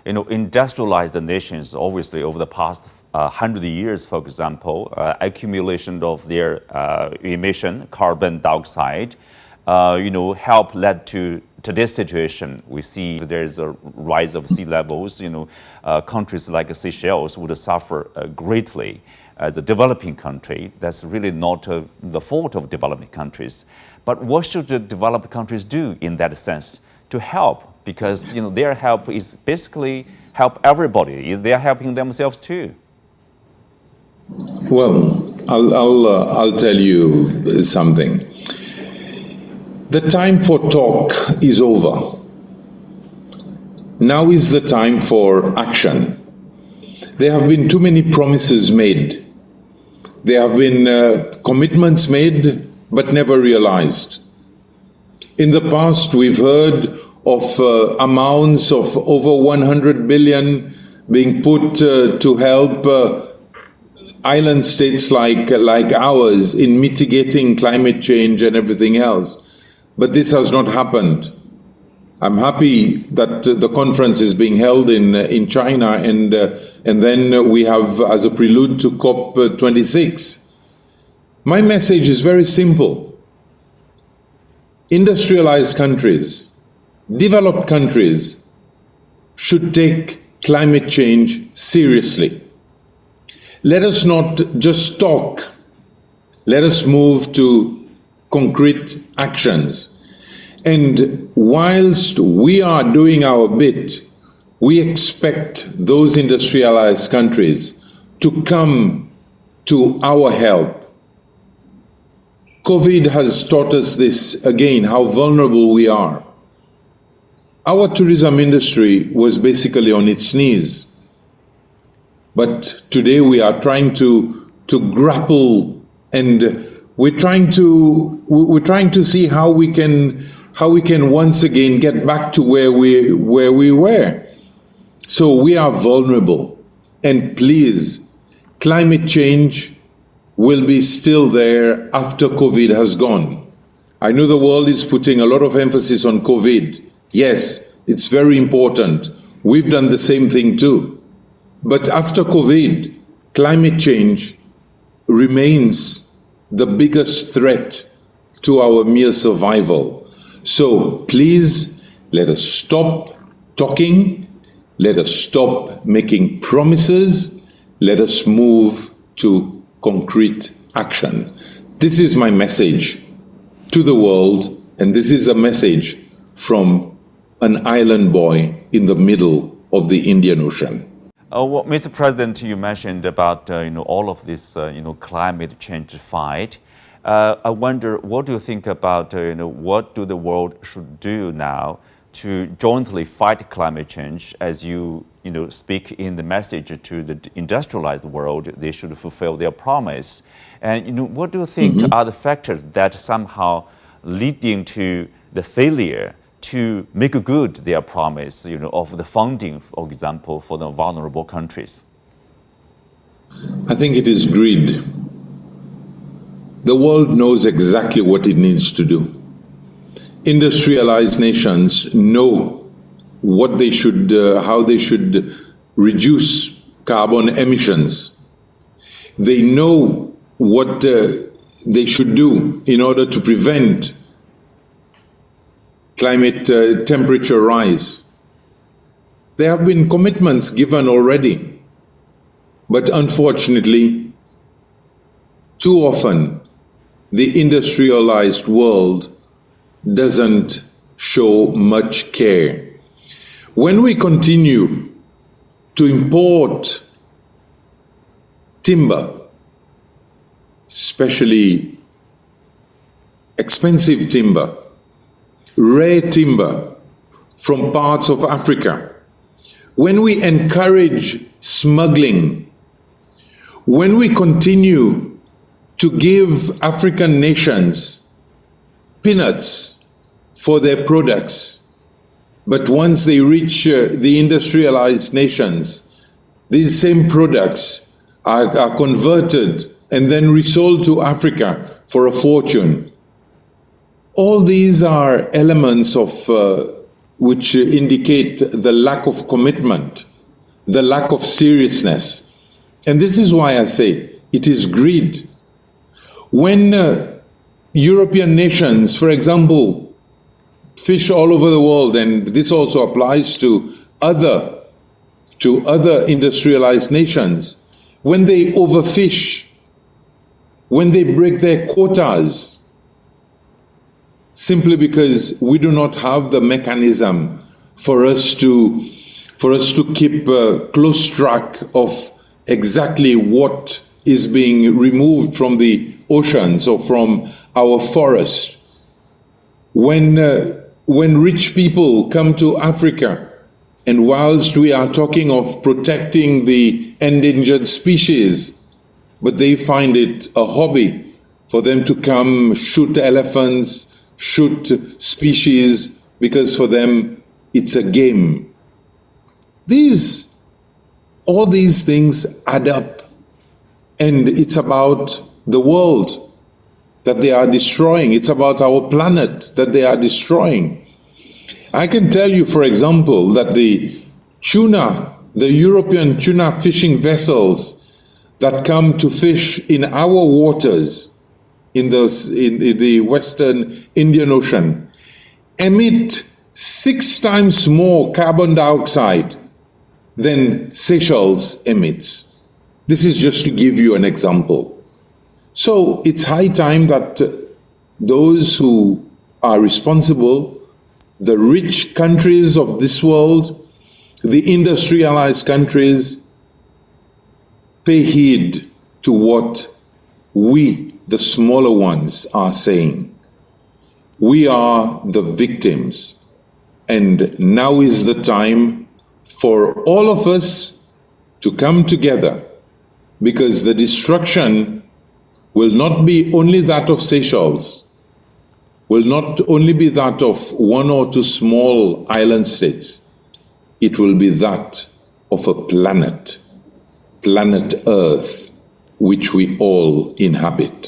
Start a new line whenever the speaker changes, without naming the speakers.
industrialized nations, obviously over the past 100 years, for example, accumulation of their emission, carbon dioxide, help led to today's situation. We see there's a rise of sea levels. Countries like Seychelles would suffer greatly as a developing country. That's really not the fault of developing countries. But what should the developed countries do in that sense to help? Because their help is basically help everybody. They are helping themselves too.
Well, I'll tell you something. The time for talk is over. Now is the time for action. There have been too many promises made. There have been commitments made but never realized. In the past, we've heard of amounts of over 100 billion being put to help island states like ours in mitigating climate change and everything else. But this has not happened. I'm happy that the conference is being held in China, and then we have, as a prelude to COP26. My message is very simple. Industrialized countries, developed countries should take climate change seriously. Let us not just talk. Let us move to concrete actions. And whilst we are doing our bit, we expect those industrialized countries to come to our help. COVID has taught us this again, how vulnerable we are. Our tourism industry was basically on its knees. But today we are trying to grapple, and we're trying to see how we can once again get back to where we were. So we are vulnerable, and please, climate change will be still there after COVID has gone. I know the world is putting a lot of emphasis on COVID. Yes, it's very important. We've done the same thing too. But after COVID, climate change remains the biggest threat to our mere survival. So please, let us stop talking. Let us stop making promises. Let us move to concrete action. This is my message to the world, and this is a message from an island boy in the middle of the Indian Ocean.
Well, Mr. President, you mentioned about all of this climate change fight. I wonder, what do you think about what do the world should do now to jointly fight climate change? As you speak in the message to the industrialized world, they should fulfill their promise. And what do you think are the factors that somehow leading to the failure to make good their promise, of the funding, for example, for the vulnerable countries?
I think it is greed. The world knows exactly what it needs to do. Industrialized nations know what they should, how they should reduce carbon emissions. They know what they should do in order to prevent climate temperature rise. There have been commitments given already, but unfortunately, too often, the industrialized world doesn't show much care. When we continue to import timber, especially expensive timber, rare timber from parts of Africa, when we encourage smuggling, when we continue to give African nations peanuts for their products, but once they reach the industrialized nations, these same products are converted and then resold to Africa for a fortune. All these are elements of which indicate the lack of commitment, the lack of seriousness. And this is why I say it is greed. When European nations, for example, fish all over the world, and this also applies to other industrialized nations, when they overfish, when they break their quotas, simply because we do not have the mechanism for us to keep close track of exactly what is being removed from the oceans or from our forests. When rich people come to Africa, and whilst we are talking of protecting the endangered species, but they find it a hobby for them to come shoot elephants, shoot species, because for them it's a game. All these things add up, and it's about the world that they are destroying. It's about our planet that they are destroying. I can tell you, for example, that the European tuna fishing vessels that come to fish in our waters, in the Western Indian Ocean, emit 6 times more carbon dioxide than Seychelles emits. This is just to give you an example. So it's high time that those who are responsible, the rich countries of this world, the industrialized countries, pay heed to what we, the smaller ones, are saying. We are the victims, and now is the time for all of us to come together, because the destruction will not be only that of Seychelles, will not only be that of 1 or 2 small island states. It will be that of a planet Earth, which we all inhabit.